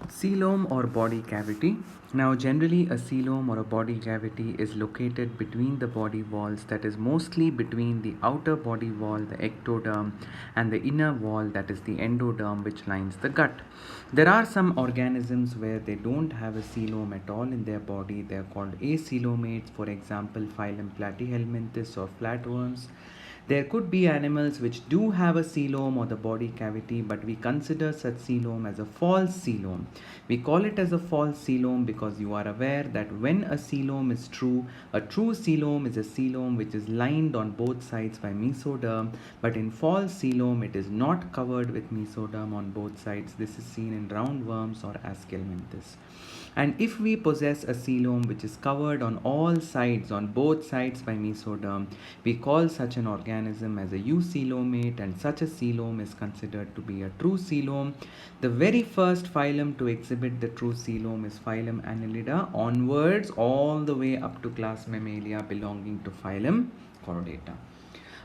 Coelom or body cavity. Now generally a coelom or a body cavity is located between the body walls, that is mostly between the outer body wall, the ectoderm, and the inner wall, that is the endoderm, which lines the gut. There are some organisms where they don't have a coelom at all in their body. They are called acoelomates, for example phylum Platyhelminthes or flatworms. There could be animals which do have a coelom or the body cavity, but we consider such coelom as a false coelom. We call it as a false coelom because you are aware that when a coelom is true, a true coelom is a coelom which is lined on both sides by mesoderm, but in false coelom it is not covered with mesoderm on both sides. This is seen in roundworms or Aschelminthes. And if we possess a coelom which is covered on all sides, on both sides by mesoderm, we call such an organism as a eucoelomate, and such a coelom is considered to be a true coelom. The very first phylum to exhibit the true coelom is phylum Annelida, onwards all the way up to class Mammalia belonging to phylum Chordata.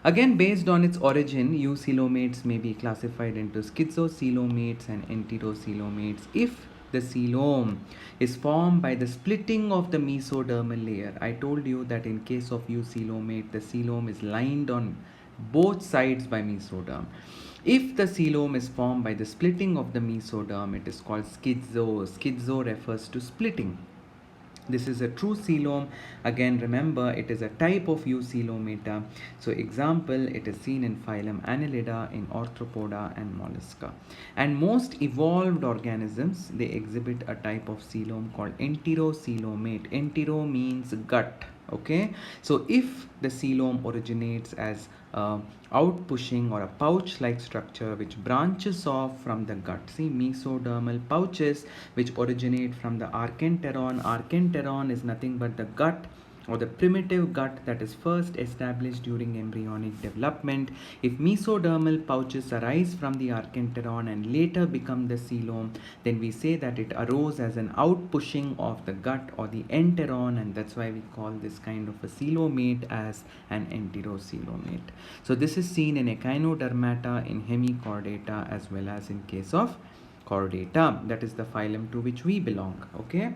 Again, based on its origin, eucoelomates may be classified into schizocoelomates and enterocoelomates if the coelom is formed by the splitting of the mesodermal layer. I told you that in case of eucoelomate, the coelom is lined on both sides by mesoderm. If the coelom is formed by the splitting of the mesoderm, it is called schizo. Schizo refers to splitting. This is a true coelom. Again, remember, it is a type of eucoelomata. So example, it is seen in phylum Annelida, in Arthropoda and Mollusca. And most evolved organisms, they exhibit a type of coelom called enterocoelomate. Entero means gut. Okay, so if the coelom originates as outpushing or a pouch like structure which branches off from the gut, see mesodermal pouches which originate from the archenteron. Archenteron is nothing but the gut or the primitive gut that is first established during embryonic development. If mesodermal pouches arise from the archenteron and later become the coelom, then we say that it arose as an outpushing of the gut or the enteron, and that's why we call this kind of a coelomate as an enterocoelomate. So this is seen in Echinodermata, in Hemichordata, as well as in case of Chordata, that is the phylum to which we belong. Okay.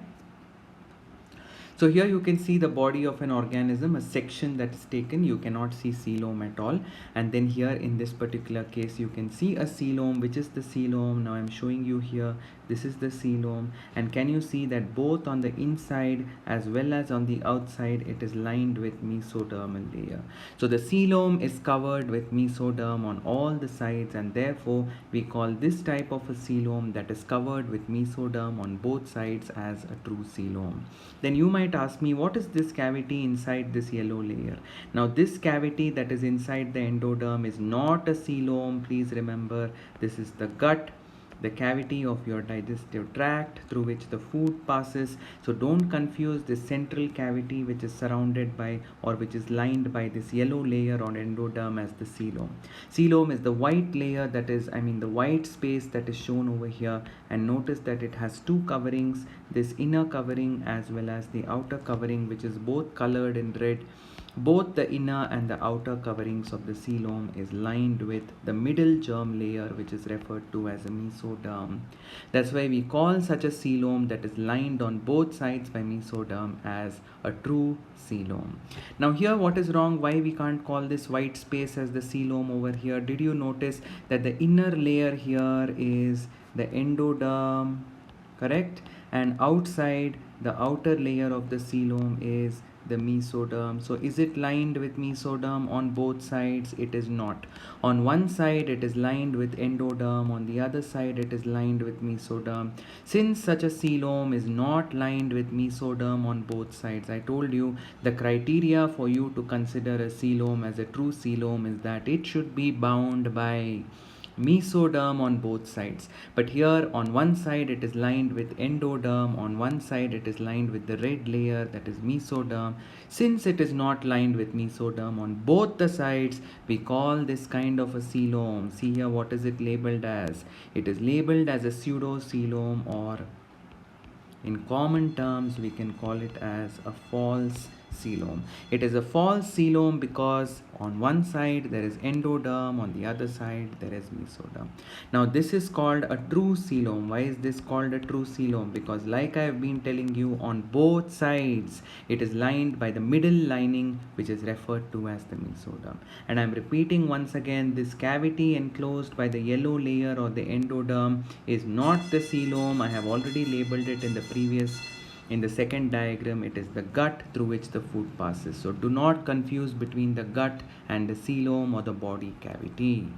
So here you can see the body of an organism, a section that is taken. You cannot see coelom at all. And then here in this particular case, you can see a coelom, which is the coelom. Now I'm showing you here. This is the coelom. And can you see that both on the inside as well as on the outside, it is lined with mesodermal layer. So the coelom is covered with mesoderm on all the sides, and therefore we call this type of a coelom that is covered with mesoderm on both sides as a true coelom. Then you might ask me, what is this cavity inside this yellow layer? Now this cavity that is inside the endoderm is not a coelom. Please remember, this is the gut, the cavity of your digestive tract through which the food passes. So don't confuse this central cavity which is surrounded by or which is lined by this yellow layer on endoderm as the coelom. Coelom is the white layer, that is, the white space that is shown over here, and notice that it has two coverings, this inner covering as well as the outer covering, which is both colored in red. Both the inner and the outer coverings of the coelom is lined with the middle germ layer, which is referred to as a mesoderm. That's why we call such a coelom that is lined on both sides by mesoderm as a true coelom. Now here what is wrong? Why we can't call this white space as the coelom over here? Did you notice that the inner layer here is the endoderm, correct? And outside, the outer layer of the coelom is the mesoderm. So is it lined with mesoderm on both sides? It is not. On one side it is lined with endoderm, on the other side it is lined with mesoderm. Since such a coelom is not lined with mesoderm on both sides, I told you the criteria for you to consider a coelom as a true coelom is that it should be bound by mesoderm on both sides. But here on one side it is lined with endoderm, on one side it is lined with the red layer, that is mesoderm. Since it is not lined with mesoderm on both the sides, we call this kind of a coelom. See here, what is it labeled as? It is labeled as a pseudocoelom, or in common terms we can call it as a false coelom. It is a false coelom because on one side there is endoderm, on the other side there is mesoderm. Now this is called a true coelom. Why is this called a true coelom? Because like I have been telling you, on both sides it is lined by the middle lining, which is referred to as the mesoderm. And I am repeating once again, this cavity enclosed by the yellow layer or the endoderm is not the coelom. I have already labeled it in the second diagram. It is the gut through which the food passes. So do not confuse between the gut and the coelom or the body cavity.